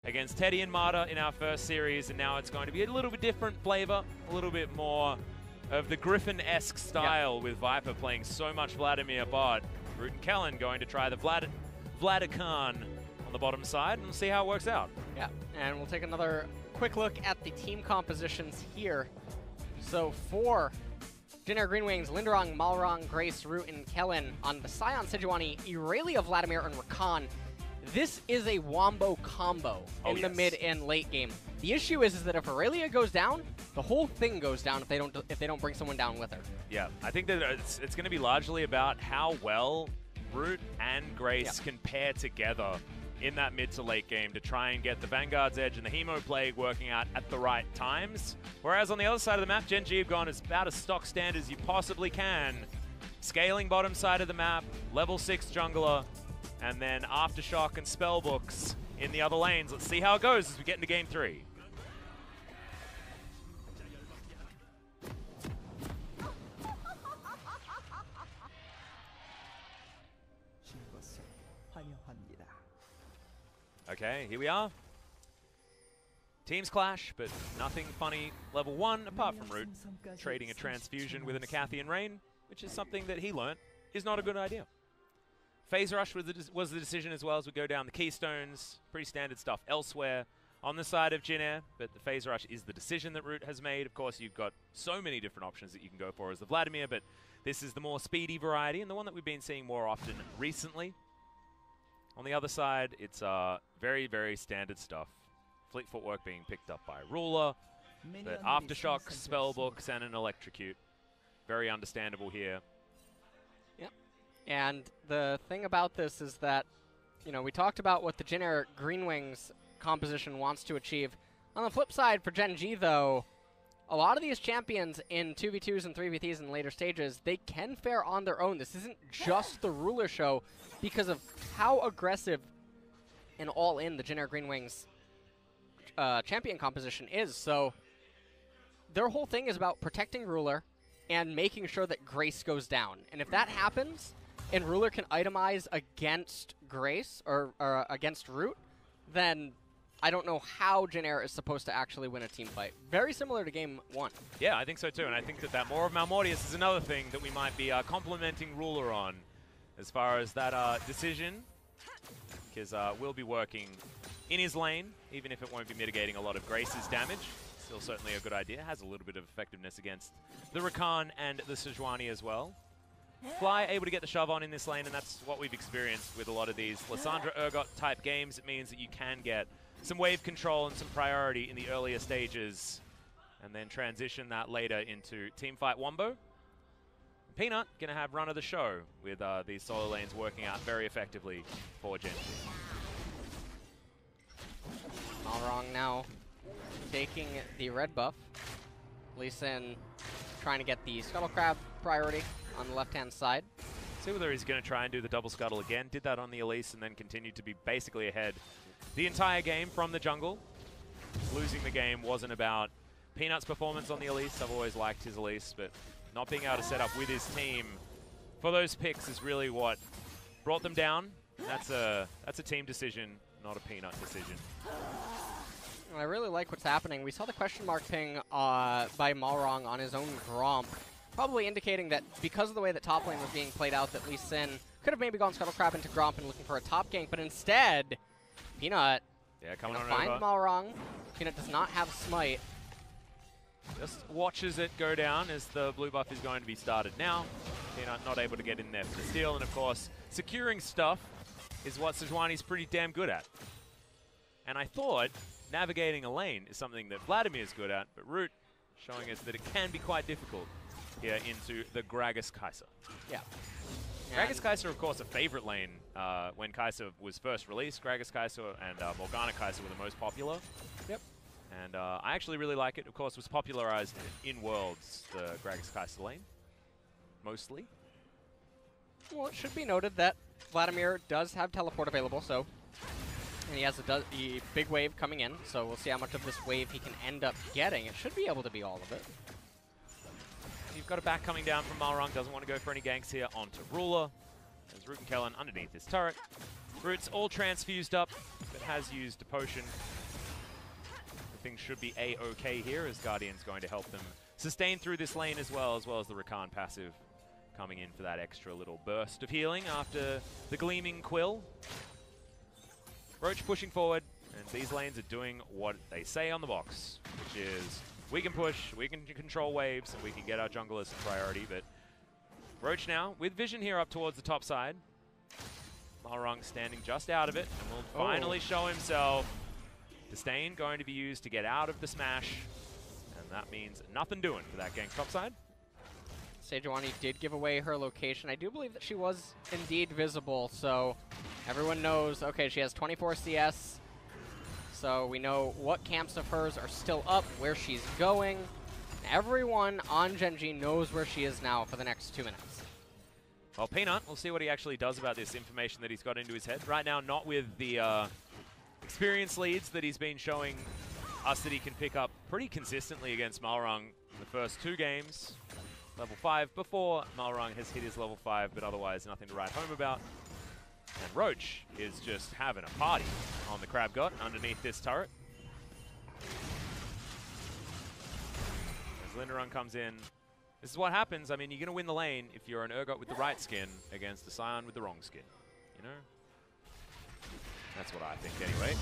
against Teddy and Marta in our first series, and now it's going to be a little bit different flavor, a little bit more of the Griffin-esque style with Viper playing so much Vladimir bot. Root and Kellin going to try the Vladican on the bottom side, and we'll see how it works out. Yeah, and we'll take another quick look at the team compositions here. So for Gen.G Green Wings, Lindarang, Malrang, Grace, Root, and Kellin. On the Sion, Sejuani, Irelia, Vladimir, and Rakan. This is a wombo combo in the mid and late game. The issue is that if Irelia goes down, the whole thing goes down if they don't bring someone down with her. Yeah, I think that it's going to be largely about how well Root and Grace can pair together in that mid to late game to try and get the Vanguard's Edge and the Hemo Plague working out at the right times. Whereas on the other side of the map, Gen.G have gone as about as stock standard as you possibly can. Scaling bottom side of the map, level 6 jungler, and then Aftershock and Spellbooks in the other lanes. Let's see how it goes as we get into game 3. Okay, here we are. Teams clash, but nothing funny level 1 apart from Root trading a transfusion with an Acathian Rain, which is something that he learnt is not a good idea. Phase Rush was the decision as well as we go down the Keystones. Pretty standard stuff elsewhere on the side of Jin Air, but the Phase Rush is the decision that Root has made. Of course, you've got so many different options that you can go for as the Vladimir, but this is the more speedy variety and the one that we've been seeing more often recently. On the other side, it's very, very standard stuff. Fleet Footwork being picked up by Ruler, but Aftershock, Spellbooks, and an Electrocute. Very understandable here. Yep. And the thing about this is that, you know, we talked about what the Gen.G Green Wings composition wants to achieve. On the flip side, for Gen.G, though, a lot of these champions in 2v2s and 3v3s in later stages, they can fare on their own. This isn't just the Ruler show because of how aggressive and all-in the Gen.G Green Wings champion composition is. So their whole thing is about protecting Ruler and making sure that Grace goes down. And if that happens, and Ruler can itemize against Grace or against Root, then I don't know how Gen.G is supposed to actually win a team fight. Very similar to game 1. Yeah, I think so too, and I think that More of Malmortius is another thing that we might be complimenting Ruler on as far as that decision, because we'll be working in his lane, even if it won't be mitigating a lot of Grace's damage. Still certainly a good idea. Has a little bit of effectiveness against the Rakan and the Sejuani as well. Fly able to get the shove on in this lane, and that's what we've experienced with a lot of these Lissandra Urgot type games. It means that you can get some wave control and some priority in the earlier stages, and then transition that later into Teamfight Wombo. Peanut going to have run of the show with these solo lanes working out very effectively for Gen.G. Malrang now taking the red buff. Lee Sin trying to get the Scuttle Crab priority on the left-hand side. See whether he's going to try and do the double scuttle again. Did that on the Elise and then continued to be basically ahead the entire game from the jungle. Losing the game wasn't about Peanut's performance on the Elise. I've always liked his Elise, but not being able to set up with his team for those picks is really what brought them down. That's a team decision, not a Peanut decision. I really like what's happening. We saw the question mark ping by Malrang on his own Gromp, probably indicating that because of the way that top lane was being played out, that Lee Sin could have maybe gone Scuttle Crab into Gromp and looking for a top gank, but instead, Peanut coming on find over. Malrang. Peanut does not have Smite. Just watches it go down as the blue buff is going to be started now. Peanut not able to get in there for the steal, and of course, securing stuff is what Sejuani's pretty damn good at. And I thought navigating a lane is something that Vladimir's good at, but Root showing us that it can be quite difficult here into the Gragas Kai'Sa. Yeah. Gragas Kai'Sa, of course, a favorite lane when Kai'Sa was first released. Gragas Kai'Sa and Morgana Kai'Sa were the most popular. Yep. And I actually really like it. Of course, it was popularized in Worlds, the Gragas Kai'Sa lane, mostly. Well, it should be noted that Vladimir does have teleport available, so, and he has a big wave coming in, so we'll see how much of this wave he can end up getting. It should be able to be all of it. You've got a back coming down from Malrang, doesn't want to go for any ganks here onto Ruler. There's Root and Kellin underneath this turret. Root's all transfused up, but has used a potion things should be A-okay here, as Guardian's going to help them sustain through this lane as well as the Rakan passive coming in for that extra little burst of healing after the Gleaming Quill. Roach pushing forward, and these lanes are doing what they say on the box, which is we can push, we can control waves, and we can get our junglers priority. But Roach now, with vision here up towards the top side. Malrang standing just out of it, and will finally show himself. Disdain going to be used to get out of the smash, and that means nothing doing for that gang top side. Sejuani did give away her location. I do believe that she was indeed visible, so everyone knows, okay, she has 24 CS, so we know what camps of hers are still up, where she's going. Everyone on Gen.G knows where she is now for the next 2 minutes. Well, Peanut, we'll see what he actually does about this information that he's got into his head. Right now, not with the experience leads that he's been showing us that he can pick up pretty consistently against Malrang in the first 2 games. Level 5 before Malrang has hit his level 5, but otherwise nothing to write home about. And Roach is just having a party on the Crab God underneath this turret. As Lindarang comes in, this is what happens. I mean, you're going to win the lane if you're an Urgot with the right skin against a Scion with the wrong skin. You know? That's what I think anyway.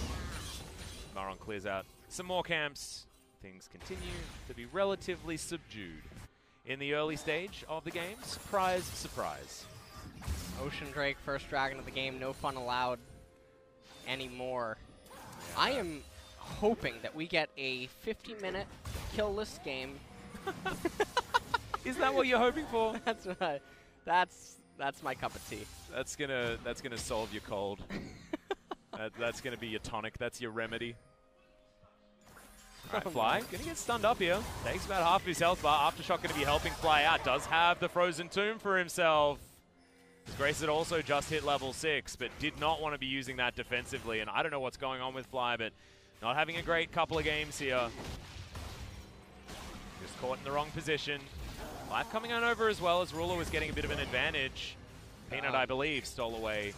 Malrang clears out some more camps. Things continue to be relatively subdued in the early stage of the game. Surprise, surprise. Ocean Drake, first dragon of the game, no fun allowed anymore. Yeah. I am hoping that we get a 50-minute kill-less game. Is that what you're hoping for? That's my cup of tea. That's gonna solve your cold. That's gonna be your tonic. That's your remedy. All right, Fly gonna get stunned up here. Takes about half of his health bar. Aftershock gonna be helping Fly out. Does have the Frozen Tomb for himself. Grace had also just hit level 6, but did not want to be using that defensively. And I don't know what's going on with Fly, but not having a great couple of games here. Just caught in the wrong position. Life coming on over as well, as Ruler was getting a bit of an advantage. Peanut, I believe, stole away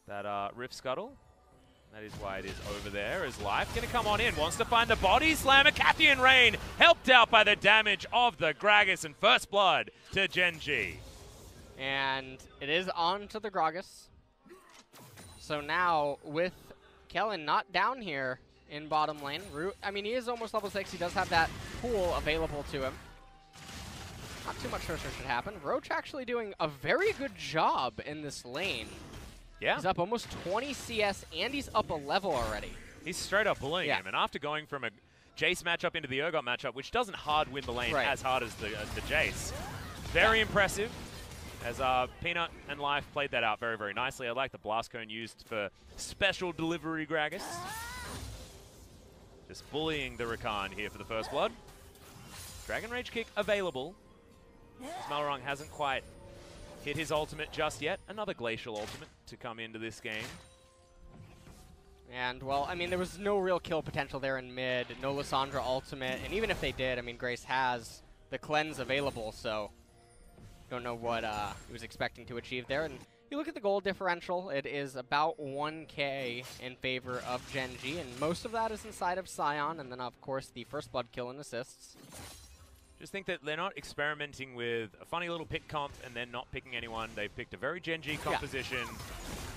that Rift Scuttle. That is why it is over there, as Life going to come on in. Wants to find the body slam. A Cathian Rain helped out by the damage of the Gragas, and first blood to Gen.G. And it is on to the Gragas. So now, with Kellin not down here in bottom lane, I mean, he is almost level 6. He does have that pool available to him. Not too much pressure should happen. Roach actually doing a very good job in this lane. Yeah. He's up almost 20 CS, and he's up a level already. He's straight up bullying him. And after going from a Jace matchup into the Urgot matchup, which doesn't hard win the lane as hard as the Jace, very impressive. As Peanut and Life played that out very, very nicely. I like the Blast Cone used for special delivery Gragas. Just bullying the Rakan here for the first blood. Dragon Rage Kick available. Malrang hasn't quite hit his ultimate just yet. Another Glacial ultimate to come into this game. And, well, I mean, there was no real kill potential there in mid. No Lissandra ultimate. And even if they did, I mean, Grace has the cleanse available, so don't know what he was expecting to achieve there. And you look at the gold differential, it is about 1K in favor of Gen.G, and most of that is inside of Scion, and then, of course, the first blood kill and assists. Just think that they're not experimenting with a funny little pick comp and then not picking anyone. They've picked a very Gen.G composition. Yeah.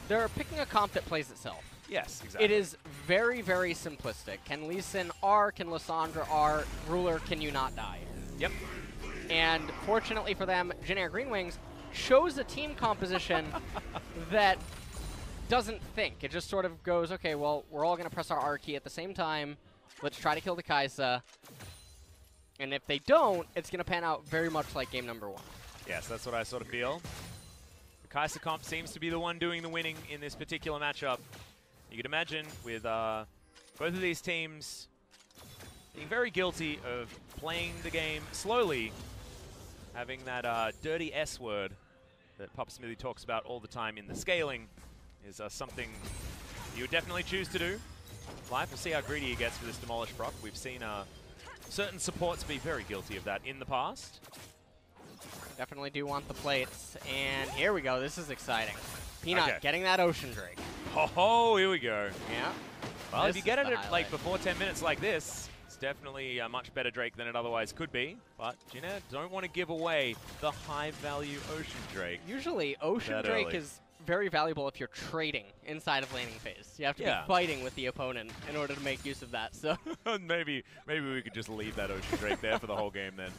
They're picking a comp that plays itself. Yes, exactly. It is very, very simplistic. Can Lee Sin R? Can Lissandra R? Ruler, can you not die? Yep. And fortunately for them, Gen.G Green Wings chose a team composition that doesn't think. It just sort of goes, okay, well, we're all going to press our R key at the same time. Let's try to kill the Kai'Sa. And if they don't, it's going to pan out very much like game number 1. Yes, that's what I sort of feel. The Kai'Sa comp seems to be the one doing the winning in this particular matchup. You could imagine with both of these teams being very guilty of playing the game slowly, having that dirty S word that Papa Smithy talks about all the time in the scaling is something you would definitely choose to do. Life, we'll see how greedy he gets for this Demolish proc. We've seen certain supports be very guilty of that in the past. Definitely do want the plates. And here we go. This is exciting. Peanut getting that Ocean Drake. Oh, here we go. Yeah. Well, if This you get is it the at, like highlight. before 10 minutes like this, it's definitely a much better Drake than it otherwise could be. But Jinna don't want to give away the high-value Ocean Drake. Usually, Ocean that Drake early. is very valuable if you're trading inside of laning phase. You have to Yeah. be fighting with the opponent in order to make use of that. So maybe we could just leave that Ocean Drake there for the whole game then.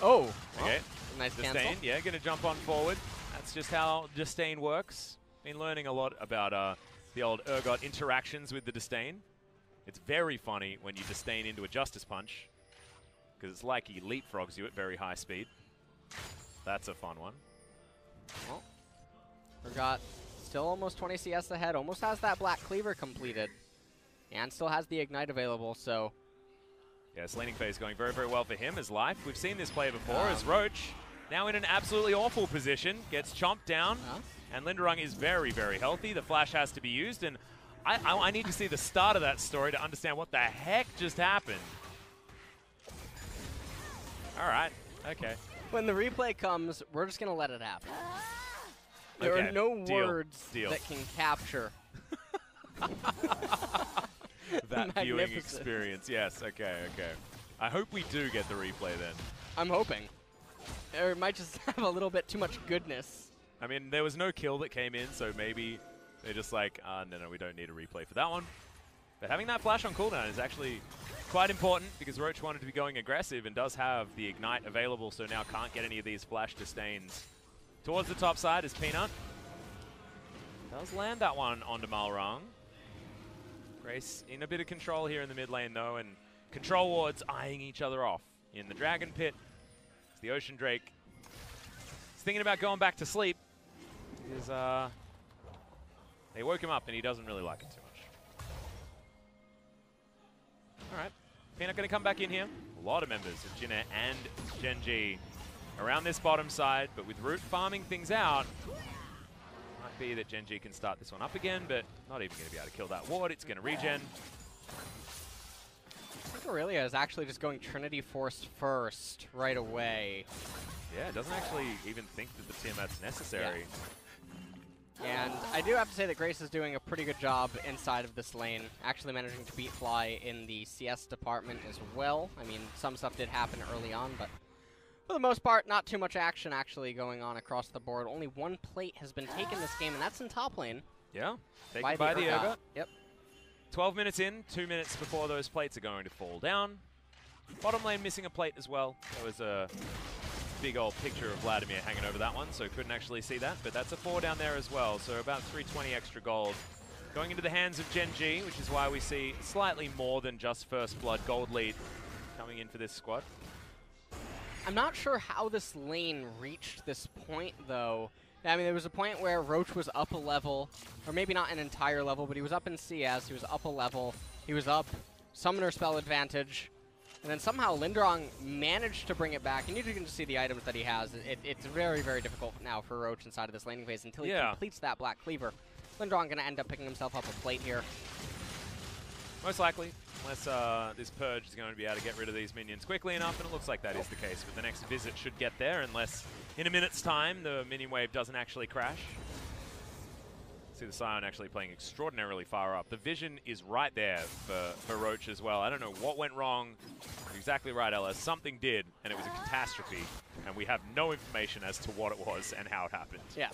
oh, well, Okay. nice cancel. Disdain, yeah, going to jump on forward. That's just how Disdain works. Been learning a lot about the old Urgot interactions with the Disdain. It's very funny when you Disdain into a Justice Punch, because it's like he leapfrogs you at very high speed. That's a fun one. Well, Urgot still almost 20 CS ahead, almost has that Black Cleaver completed, and still has the Ignite available, so... Yes, laning phase going very, very well for him as Life. We've seen this play before as Roach, now in an absolutely awful position, gets chomped down, and Lindarang is very, very healthy. The flash has to be used, and I need to see the start of that story to understand what the heck just happened. All right, okay. When the replay comes, we're just going to let it happen. There Okay, are no deal, words deal. that can capture That viewing Magnificent. experience, yes, okay, okay. I hope we do get the replay then. I'm hoping. Or it might just have a little bit too much goodness. I mean, there was no kill that came in, so maybe they're just like, no, we don't need a replay for that one. But having that flash on cooldown is actually quite important because Roach wanted to be going aggressive and does have the Ignite available, so now can't get any of these flash disdains. Towards the top side is Peanut. Does land that one onto Malrang. Grace in a bit of control here in the mid lane though, and control wards eyeing each other off in the Dragon Pit. It's the Ocean Drake. He's thinking about going back to sleep. They woke him up and he doesn't really like it too much. Alright, Peanut gonna come back in here. A lot of members of Jinna and Gen.G around this bottom side, but with Root farming things out, might be that Gen.G can start this one up again, but not even gonna be able to kill that ward. It's gonna regen. I think Aurelia is actually just going Trinity Force first right away. Yeah, it doesn't actually even think that the Tiamat's necessary. And I do have to say that Grace is doing a pretty good job inside of this lane, actually managing to beat Fly in the CS department as well. I mean, some stuff did happen early on, but for the most part, not too much action actually going on across the board. Only one plate has been taken this game, and that's in top lane. Yeah, taken by the Urgot. Yep. 12 minutes in, 2 minutes before those plates are going to fall down. Bottom lane missing a plate as well. There was a big old picture of Vladimir hanging over that one, so couldn't actually see that. But that's a 4 down there as well, so about 320 extra gold. Going into the hands of Gen.G, which is why we see slightly more than just First Blood gold lead coming in for this squad. I'm not sure how this lane reached this point, though. I mean, there was a point where Roach was up a level, or maybe not an entire level, but he was up in CS, he was up a level, he was up Summoner Spell advantage, and then somehow Lindarang managed to bring it back, and you can just see the items that he has. It's very, very difficult now for Roach inside of this laning phase until he completes that Black Cleaver. Lindarang going to end up picking himself up a plate here. Most likely, unless this Purge is going to be able to get rid of these minions quickly enough, and it looks like that is the case. But the next visit should get there, unless in a minute's time the minion wave doesn't actually crash. See the Scion actually playing extraordinarily far up. The vision is right there for Roach as well. I don't know what went wrong. You're exactly right, Ella. Something did, and it was a catastrophe. And we have no information as to what it was and how it happened. Yeah.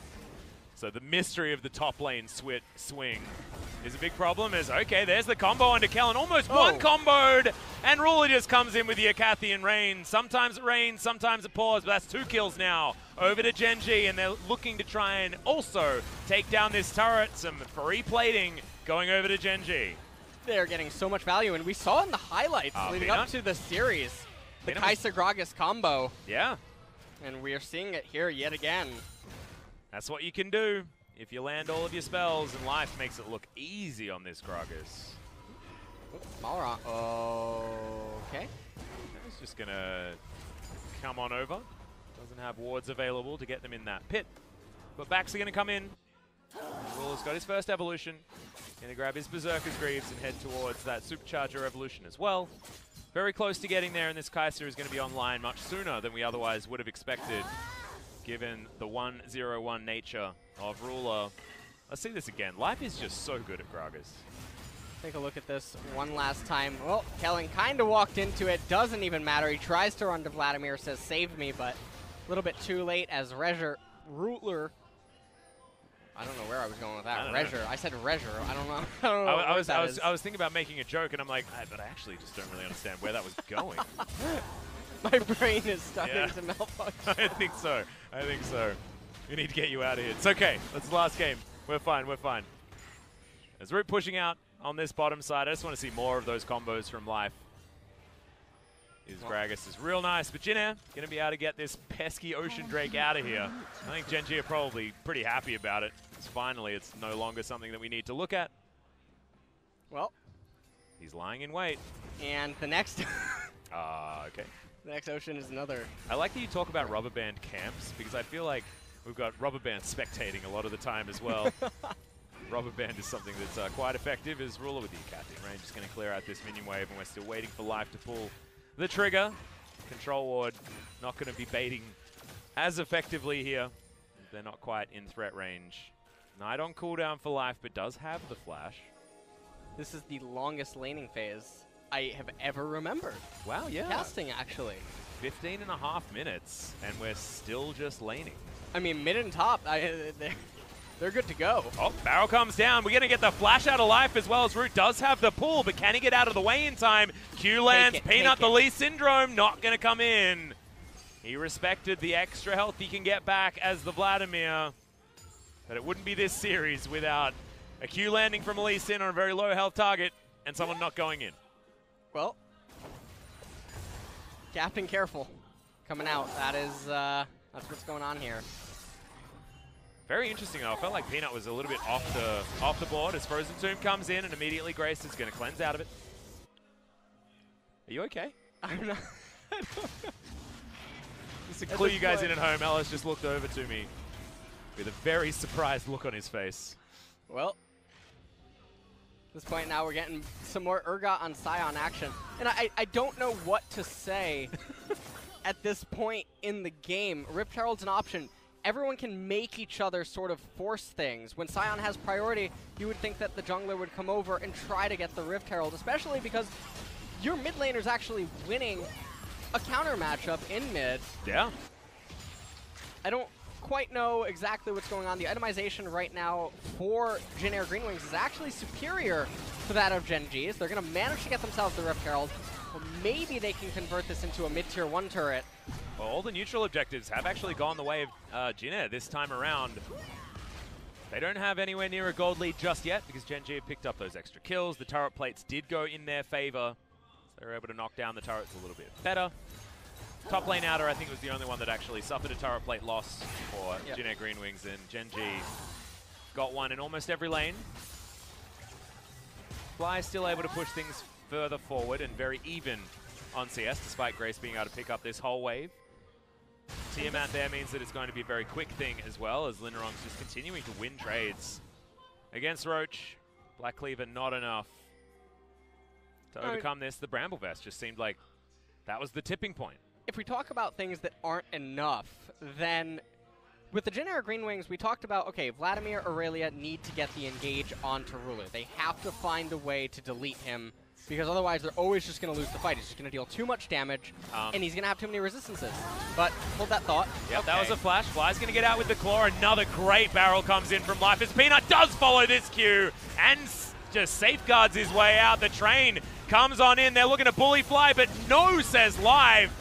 So the mystery of the top lane swing is a big problem. Okay, there's the combo onto Kellin. Almost one comboed, and Ruler just comes in with the Acathian Rain. Sometimes it rains, sometimes it pours, but that's 2 kills now. Over to Gen.G, and they're looking to try and also take down this turret. Some free plating going over to Gen.G. They're getting so much value, and we saw in the highlights leading up to the series, the Kai'Sa Gragas combo. Yeah. And we are seeing it here yet again. That's what you can do if you land all of your spells, and life makes it look easy on this Gragas. Malrang. Okay. He's just going to come on over. Doesn't have wards available to get them in that pit. But backs are going to come in. Ruler's got his first evolution. Going to grab his Berserker's Greaves and head towards that Supercharger evolution as well. Very close to getting there, and this Kai'Sa is going to be online much sooner than we otherwise would have expected, given the 1-0-1 nature of Ruler. Let's see this again. Life is just so good at Gragas. Take a look at this one last time. Well, Kellin kind of walked into it. Doesn't even matter. He tries to run to Vladimir, says, save me, but a little bit too late as Ruler. I don't know where I was going with that. I said Reger. I don't know. I was thinking about making a joke, and I'm like, but I actually just don't really understand where that was going. My brain is starting to malfunction. I think so. We need to get you out of here. It's okay. That's the last game. We're fine. As Root pushing out on this bottom side, I just want to see more of those combos from Life. His Gragas is real nice, but Jin Air going to be able to get this pesky Ocean Drake out of here. I think Gen.G are probably pretty happy about it. Finally, it's no longer something that we need to look at. Well. He's lying in wait. And the next... okay. The next Ocean is another. I like that you talk about rubber band camps, because I feel like we've got rubber band spectating a lot of the time as well. Rubber band is something that's quite effective as Ruler with the Cathy range. Just going to clear out this minion wave, and we're still waiting for Life to pull the trigger. Control Ward not going to be baiting as effectively here. They're not quite in threat range. Knight on cooldown for Life, but does have the flash. This is the longest laning phase I have ever remembered. Wow, yeah. Casting, actually. 15.5 minutes, and we're still just laning. I mean, mid and top, they're good to go. Oh, barrel comes down. We're going to get the flash out of Life as well as Root does have the pull, but can he get out of the way in time? Q lands, Peanut, the Lee Syndrome, not going to come in. He respected the extra health he can get back as the Vladimir, but it wouldn't be this series without a Q landing from Lee Sin on a very low health target and someone not going in. Well, Captain Careful coming out. That's what's going on here. Very interesting though. I felt like Peanut was a little bit off the board as Frozen Tomb comes in and immediately Grace is going to cleanse out of it. Are you okay? I'm not. I don't know. Just to clue you guys in at home, Ellis just looked over to me with a very surprised look on his face. Well, at this point now we're getting some more Urgot on Scion action. And I don't know what to say at this point in the game. Rift Herald's an option. Everyone can make each other sort of force things. When Scion has priority, you would think that the jungler would come over and try to get the Rift Herald, especially because your mid laner's actually winning a counter matchup in mid. Yeah. I don't quite know exactly what's going on. The itemization right now for Jin Air Green Wings is actually superior to that of Gen.G's. They're going to manage to get themselves the Rift Herald. Or maybe they can convert this into a mid-tier 1 turret. Well, all the neutral objectives have actually gone the way of Jin Air this time around. They don't have anywhere near a gold lead just yet because Gen.G have picked up those extra kills. The turret plates did go in their favor. So they were able to knock down the turrets a little bit better. Top lane outer, I think, was the only one that actually suffered a turret plate loss for Jin Air Green Wings, and Gen.G got one in almost every lane. Fly is still able to push things further forward and very even on CS, despite Grace being able to pick up this whole wave. Tiamat there means that it's going to be a very quick thing as well, as Lindarang's just continuing to win trades against Roach. Black Cleaver not enough to overcome this. The Bramble Vest just seemed like that was the tipping point. If we talk about things that aren't enough, then with the Jin Air Green Wings, we talked about, okay, Vladimir, Aurelia need to get the engage onto Ruler. They have to find a way to delete him, because otherwise they're always just going to lose the fight. He's just going to deal too much damage, and he's going to have too many resistances. But hold that thought. Yep, okay. That was a flash. Fly's going to get out with the claw. Another great barrel comes in from Life as Peanut does follow this Q and just safeguards his way out. The train comes on in. They're looking to bully Fly, but no, says Live.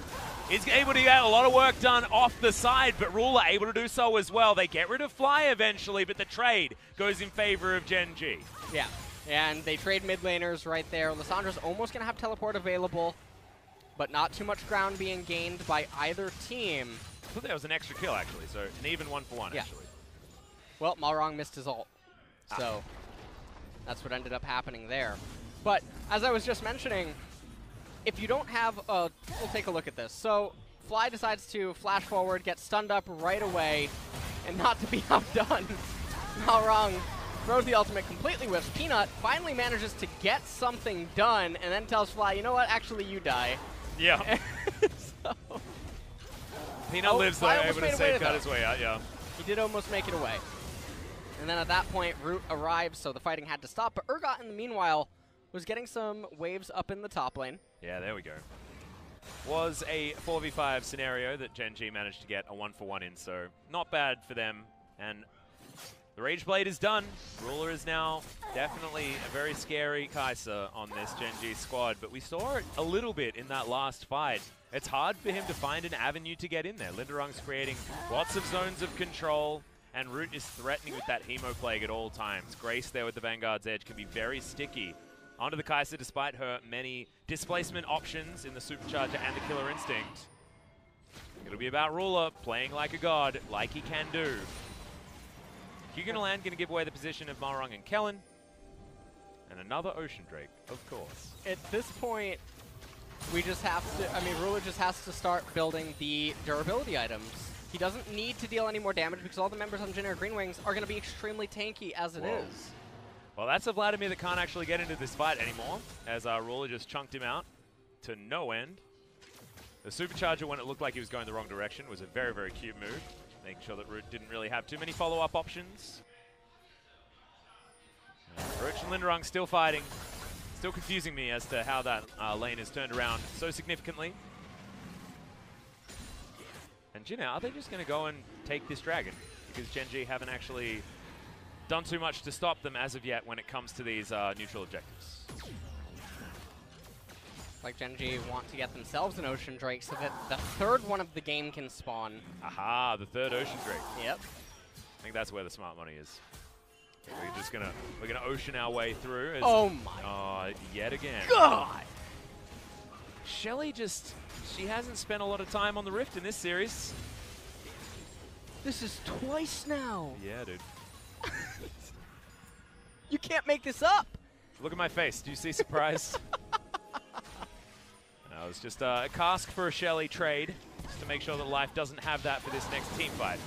He's able to get a lot of work done off the side, but Ruler able to do so as well. They get rid of Fly eventually, but the trade goes in favor of Gen.G. Yeah. And they trade mid laners right there. Lissandra's almost going to have teleport available, but not too much ground being gained by either team. I thought that was an extra kill, actually, so an even 1-for-1, actually. Well, Malrang missed his ult, so that's what ended up happening there. But as I was just mentioning, if you don't have a... We'll take a look at this. So Fly decides to flash forward, get stunned up right away, and not to be outdone. Malrang throws the ultimate, completely whiffs. Peanut finally manages to get something done, and then tells Fly, you know what, actually you die. Yeah. So, Peanut lives though, able to safeguard his way out, yeah. He did almost make it away. And then at that point, Root arrives, so the fighting had to stop. But Urgot, in the meanwhile, was getting some waves up in the top lane. Yeah, there we go. Was a 4v5 scenario that Gen.G managed to get a 1-for-1 in, so not bad for them. And the Rage Blade is done. Ruler is now definitely a very scary Kai'Sa on this Gen.G squad, but we saw it a little bit in that last fight. It's hard for him to find an avenue to get in there. Lindarang's creating lots of zones of control, and Root is threatening with that Hemo Plague at all times. Grace there with the Vanguard's Edge can be very sticky onto the Kai'Sa despite her many displacement options in the Supercharger and the Killer Instinct. It'll be about Ruler playing like a god, like he can do. Huguenoland going to give away the position of Malrang and Kellin. And another Ocean Drake, of course. At this point, we just have to, I mean, Ruler just has to start building the durability items. He doesn't need to deal any more damage because all the members on Gen Green Wings are going to be extremely tanky as it is. Well, that's a Vladimir that can't actually get into this fight anymore, as Ruler just chunked him out to no end. The Supercharger, when it looked like he was going the wrong direction, was a very, very cute move, making sure that Root didn't really have too many follow-up options. Roach and Lindarang still fighting. Still confusing me as to how that lane is turned around so significantly. And Jin, are they just going to go and take this dragon? Because Gen.G haven't actually done too much to stop them as of yet when it comes to these neutral objectives. Like Gen.G want to get themselves an Ocean Drake so that the third one of the game can spawn. Aha, the third Ocean Drake. Yep. I think that's where the smart money is. We're gonna ocean our way through. Oh my! Yet again. God. Shelly she hasn't spent a lot of time on the Rift in this series. This is twice now. Yeah, dude. You can't make this up. Look at my face. Do you see surprise? It was just a cask for a Shelly trade, just to make sure that Life doesn't have that for this next team fight.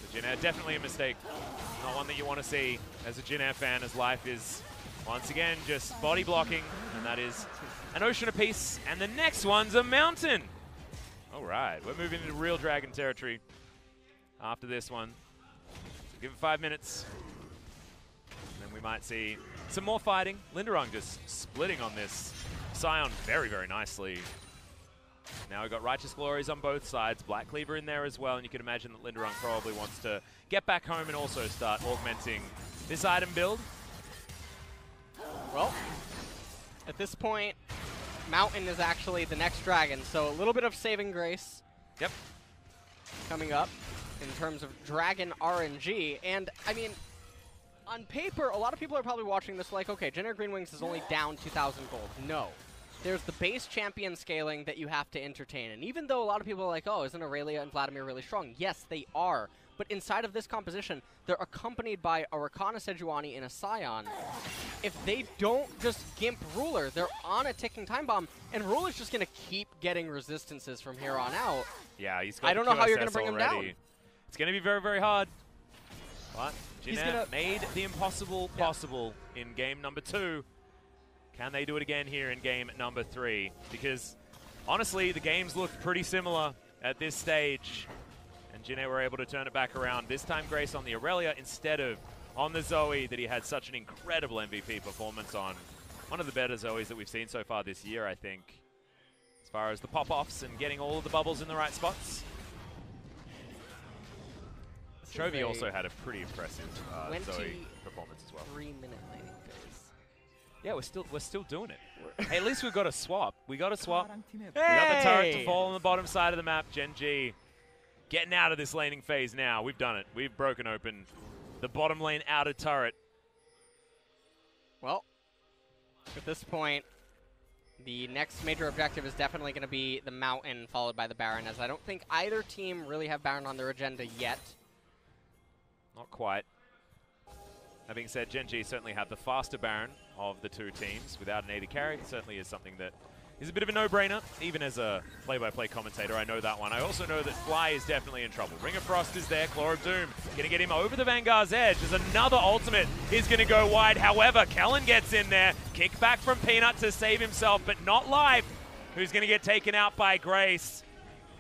The Jin Air, definitely a mistake. Not one that you want to see as a Jin Air fan, as Life is once again just body blocking, and that is an ocean apiece, and the next one's a mountain. All right, we're moving into real dragon territory after this one. So give it 5 minutes, and then we might see some more fighting. Lindarang just splitting on this Scion very, very nicely. Now we've got Righteous Glories on both sides, Black Cleaver in there as well, and you can imagine that Lindarang probably wants to get back home and also start augmenting this item build. Well, at this point, Mountain is actually the next dragon, so a little bit of saving grace. Yep. Coming up in terms of dragon RNG, and I mean, on paper, a lot of people are probably watching this like, okay, Gen Green Wings is only down 2,000 gold. No. There's the base champion scaling that you have to entertain. And even though a lot of people are like, oh, isn't Aurelia and Vladimir really strong? Yes, they are. But inside of this composition, they're accompanied by a Rakana Sejuani and a Scion. If they don't just gimp Ruler, they're on a ticking time bomb, and Ruler's just going to keep getting resistances from here on out. Yeah, he's got I don't know how you're going to bring already. him down. It's going to be very, very hard. But Jin Air made the impossible possible in game number 2. Can they do it again here in game number 3? Because, honestly, the games look pretty similar at this stage. And Jin Air were able to turn it back around. This time, Grace on the Aurelia instead of on the Zoe that he had such an incredible MVP performance on. One of the better Zoes that we've seen so far this year, I think. As far as the pop-offs and getting all of the bubbles in the right spots. CuVee also had a pretty impressive Zoe performance as well. 3-minute laning phase. Yeah, we're still doing it. Hey, at least we've got a swap. We got a swap. Hey! We got the turret to fall on the bottom side of the map. Gen.G getting out of this laning phase now. We've done it. We've broken open the bottom lane outer turret. Well, at this point, the next major objective is definitely going to be the Mountain, followed by the Baron, as I don't think either team really have Baron on their agenda yet. Not quite. That being said, Gen.G certainly have the faster Baron of the two teams without an AD carry. It certainly is something that is a bit of a no-brainer. Even as a play-by-play commentator, I know that one. I also know that Fly is definitely in trouble. Ring of Frost is there. Claw of Doom going to get him over the Vanguard's edge as another ultimate is going to go wide. However, Kellin gets in there. Kick back from Peanut to save himself, but not Life, who's going to get taken out by Grace.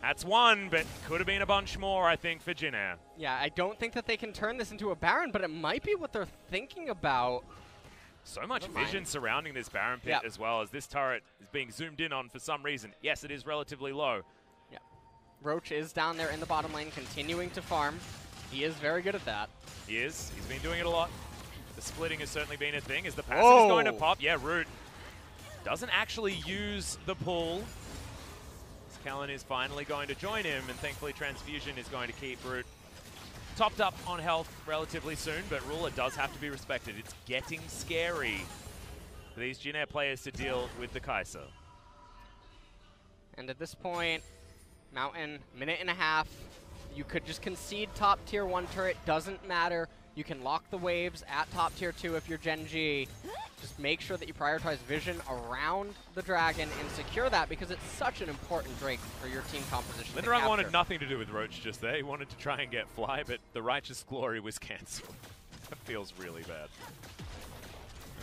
That's one, but could have been a bunch more, I think, for Jin Air. Yeah, I don't think that they can turn this into a Baron, but it might be what they're thinking about. So much vision surrounding this Baron pit as well, as this turret is being zoomed in on for some reason. Yes, it is relatively low. Yeah. Roach is down there in the bottom lane, continuing to farm. He is very good at that. He is. He's been doing it a lot. The splitting has certainly been a thing. As the passive is going to pop, yeah, Root doesn't actually use the pull. As Kellin is finally going to join him, and thankfully Transfusion is going to keep Root topped up on health relatively soon, but Ruler does have to be respected. It's getting scary for these Jin Air players to deal with the Kai'Sa. And at this point, Mountain, minute and a half. You could just concede top tier 1 turret, doesn't matter. You can lock the waves at top tier 2 if you're Gen.G. Just make sure that you prioritize vision around the dragon and secure that, because it's such an important Drake for your team composition. Lindarang wanted nothing to do with Roach just there. He wanted to try and get Fly, but the Righteous Glory was cancelled. That feels really bad.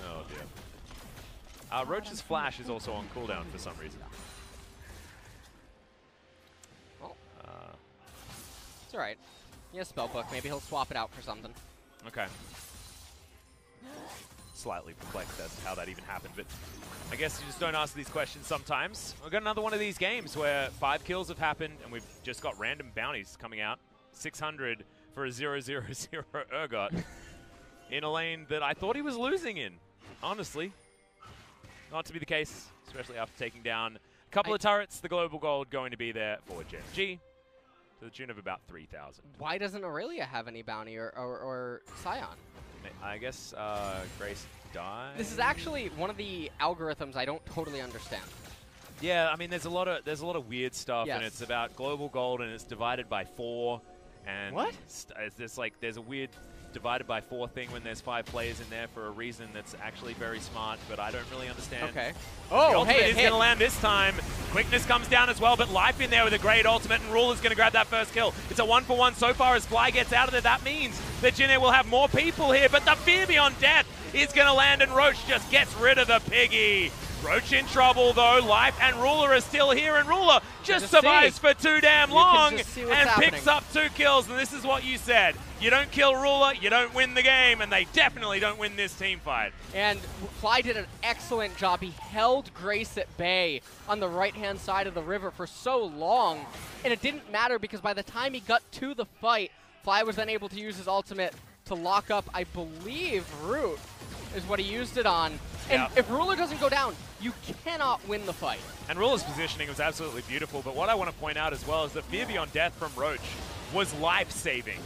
Oh dear. Roach's Flash is also on cooldown for some reason. Well, it's alright. He has Spellbook. Maybe he'll swap it out for something. Okay. Slightly perplexed as to how that even happened, but I guess you just don't ask these questions sometimes. We've got another one of these games where 5 kills have happened and we've just got random bounties coming out. 600 for a 0-0-0 Urgot in a lane that I thought he was losing in, honestly. Not to be the case, especially after taking down a couple of turrets. The global gold going to be there for Gen.G to the tune of about 3,000. Why doesn't Aurelia have any bounty or Scion? I guess Grace died. This is actually one of the algorithms I don't totally understand. Yeah, I mean, there's a lot of weird stuff, and it's about global gold, and it's divided by 4. And what? There's a weird divided by 4 thing when there's 5 players in there for a reason that's actually very smart, but I don't really understand. Okay. Oh, the ultimate is going to land this time. Quickness comes down as well, but Life in there with a great ultimate, and Ruler's going to grab that first kill. It's a 1-for-1 so far as Fly gets out of there. That means that Jin Air will have more people here, but the Fear Beyond Death is going to land, and Roach just gets rid of the piggy. Roach in trouble though. Life and Ruler are still here, and Ruler just survives for too damn long and picks up 2 kills. And this is what you said. You don't kill Ruler, you don't win the game, and they definitely don't win this team fight. And Fly did an excellent job. He held Grace at bay on the right-hand side of the river for so long, and it didn't matter because by the time he got to the fight, Fly was then able to use his ultimate to lock up, I believe, Root is what he used it on. And if Ruler doesn't go down, you cannot win the fight. And Ruler's positioning was absolutely beautiful, but what I want to point out as well is that Fear Beyond Death from Roach was life-saving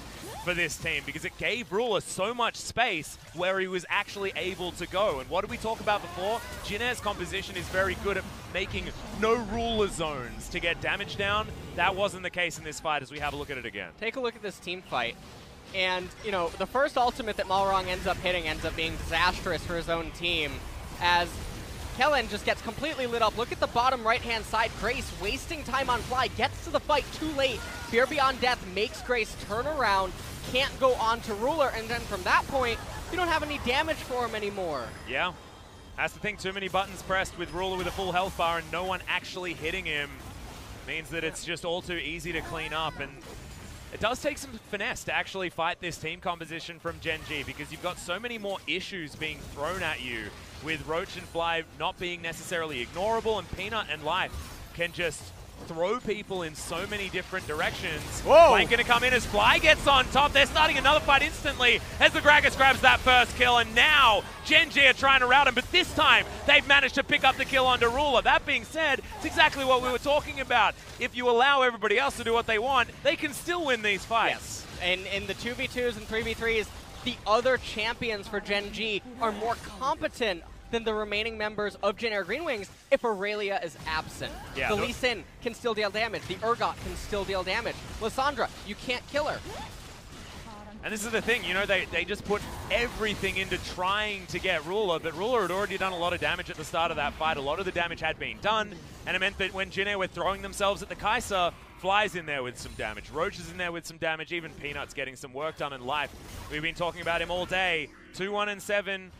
for this team, because it gave Ruler so much space where he was actually able to go. And what did we talk about before? Jin Air's composition is very good at making no Ruler zones to get damage down. That wasn't the case in this fight as we have a look at it again. Take a look at this team fight. And, you know, the first ultimate that Malrang ends up hitting ends up being disastrous for his own team, as Kellin just gets completely lit up. Look at the bottom right-hand side. Grace wasting time on Fly, gets to the fight too late. Fear Beyond Death makes Grace turn around, can't go on to Ruler, and then from that point, you don't have any damage for him anymore. Yeah, that's the thing. Too many buttons pressed with Ruler with a full health bar and no one actually hitting him means that it's just all too easy to clean up. And it does take some finesse to actually fight this team composition from Gen.G, because you've got so many more issues being thrown at you, with Roach and Fly not being necessarily ignorable, and Peanut and Life can just throw people in so many different directions. Whoa! Flank gonna come in as Fly gets on top. They're starting another fight instantly as the Gragas grabs that first kill, and now Gen.G are trying to rout him, but this time they've managed to pick up the kill onto Ruler. That being said, it's exactly what we were talking about. If you allow everybody else to do what they want, they can still win these fights. Yes, and in the 2v2s and 3v3s, the other champions for Gen.G are more competent than the remaining members of Jin Air Green Wings if Aurelia is absent. Yeah, the Lee Sin can still deal damage. The Urgot can still deal damage. Lysandra, you can't kill her. And this is the thing, you know, they just put everything into trying to get Ruler, but Ruler had already done a lot of damage at the start of that fight. A lot of the damage had been done, and it meant that when Jin Air were throwing themselves at the Kai'Sa, Fly's in there with some damage. Roach is in there with some damage. Even Peanut's getting some work done in Life. We've been talking about him all day. 2-1-7.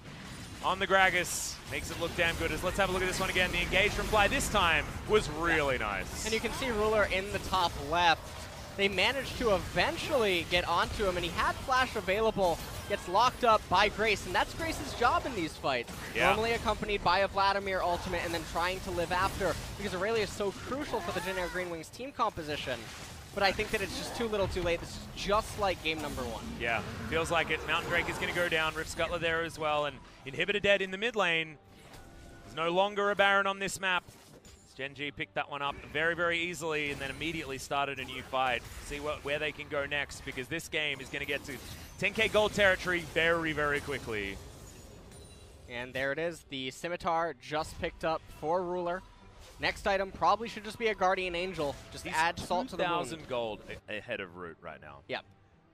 on the Gragas. Makes it look damn good. Let's have a look at this one again. The engage from Fly this time was really nice. And you can see Ruler in the top left. They managed to eventually get onto him, and he had Flash available. Gets locked up by Grace, and that's Grace's job in these fights. Yeah. Normally accompanied by a Vladimir ultimate and then trying to live after, because Aurelia is so crucial for the Gen Air Green Wings team composition. But I think that it's just too little too late. This is just like game number 1. Yeah, feels like it. Mountain Drake is going to go down. Rift Scuttler there as well, and Inhibitor dead in the mid lane. There's no longer a Baron on this map. Gen.G picked that one up very, very easily and then immediately started a new fight. See where they can go next, because this game is going to get to 10k gold territory very, very quickly. And there it is. The Scimitar just picked up for Ruler. Next item probably should just be a Guardian Angel. Just add salt to the wound. 2,000 gold ahead of Root right now. Yep.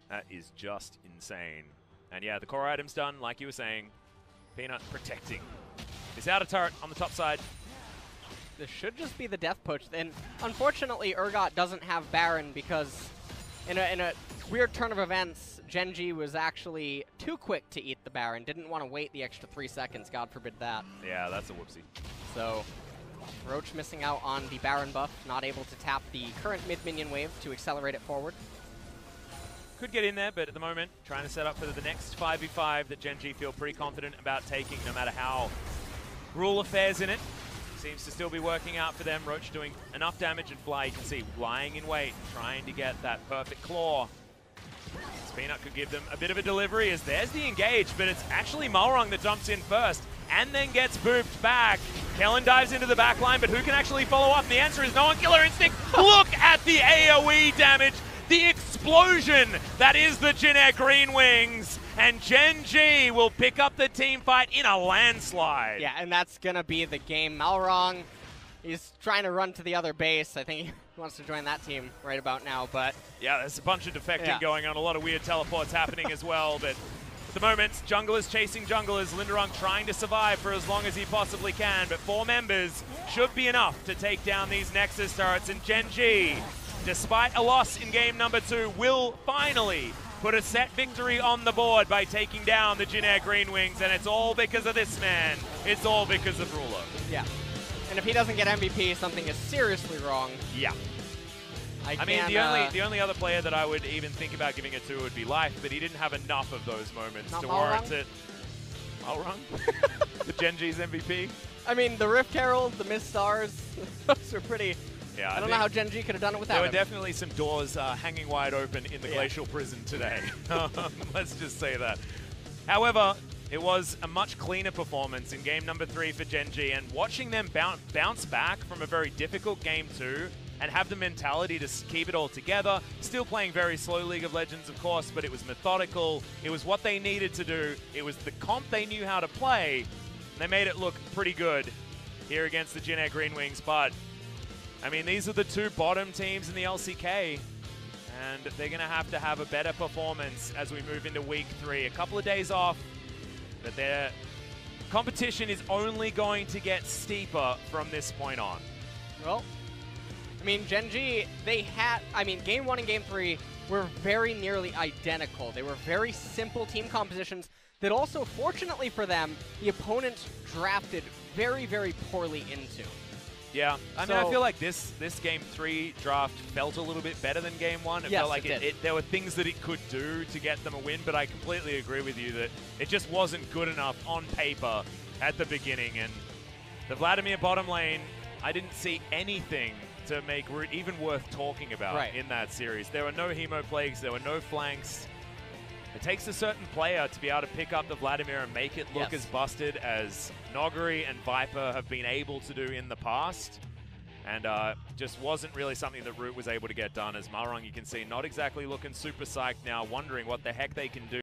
That is just insane. And yeah, the core item's done, like you were saying. Peanut protecting. This outer turret on the top side. This should just be the death push. And unfortunately, Urgot doesn't have Baron because in a weird turn of events, Gen.G was actually too quick to eat the Baron. Didn't want to wait the extra 3 seconds. God forbid that. Yeah, that's a whoopsie. So Roach missing out on the Baron buff, not able to tap the current mid-minion wave to accelerate it forward. Could get in there, but at the moment, trying to set up for the next 5v5 that Gen.G feel pretty confident about taking, no matter how Ruler fares in it. Seems to still be working out for them. Roach doing enough damage, and Fly, you can see, lying in wait, trying to get that perfect claw. Peanut could give them a bit of a delivery, as there's the engage, but it's actually Malrang that jumps in first and then gets booped back. Kellin dives into the back line, but who can actually follow up? And the answer is no one. Killer Instinct. Look at the AoE damage, the explosion that is the Gen Air Green Wings. And Gen.G will pick up the team fight in a landslide. Yeah, and that's going to be the game. Malrang, he's trying to run to the other base. I think he wants to join that team right about now, but yeah, there's a bunch of defecting going on, a lot of weird teleports happening as well, but at the moment, junglers chasing junglers. Lindarang trying to survive for as long as he possibly can, but 4 members should be enough to take down these Nexus turrets, and Gen.G, despite a loss in game number 2, will finally put a set victory on the board by taking down the Gen Air Green Wings, and it's all because of this man. It's all because of Ruler. Yeah. And if he doesn't get MVP, something is seriously wrong. Yeah. I mean, the only other player that I would even think about giving it to would be Life, but he didn't have enough of those moments to warrant it. Malrang? The Gen.G's MVP? I mean, the Rift Herald, the Mist Stars, those are pretty... Yeah, I don't know how Gen.G could have done it without There him. were definitely some doors hanging wide open in the Glacial Prison today. Let's just say that. However, it was a much cleaner performance in game number 3 for Gen.G, and watching them bounce back from a very difficult game 2 and have the mentality to keep it all together, still playing very slow League of Legends, of course, but it was methodical. It was what they needed to do. It was the comp they knew how to play. And they made it look pretty good here against the Gen Air Green Wings, but I mean, these are the 2 bottom teams in the LCK, and they're going to have a better performance as we move into week 3. A couple of days off, but their competition is only going to get steeper from this point on. Well, I mean, Gen.G, game 1 and game 3 were very nearly identical. They were very simple team compositions that also, fortunately for them, the opponent drafted very, very poorly into. Yeah, I mean, I feel like this game 3 draft felt a little bit better than game 1. It felt like there were things that it could do to get them a win, but I completely agree with you that it just wasn't good enough on paper at the beginning. And the Vladimir bottom lane, I didn't see anything to make Root even worth talking about in that series. There were no Hemo Plagues, there were no flanks. It takes a certain player to be able to pick up the Vladimir and make it look as busted as Noggery and Viper have been able to do in the past. And just wasn't really something that Root was able to get done, as Malrang, you can see, not exactly looking super psyched now, wondering what the heck they can do.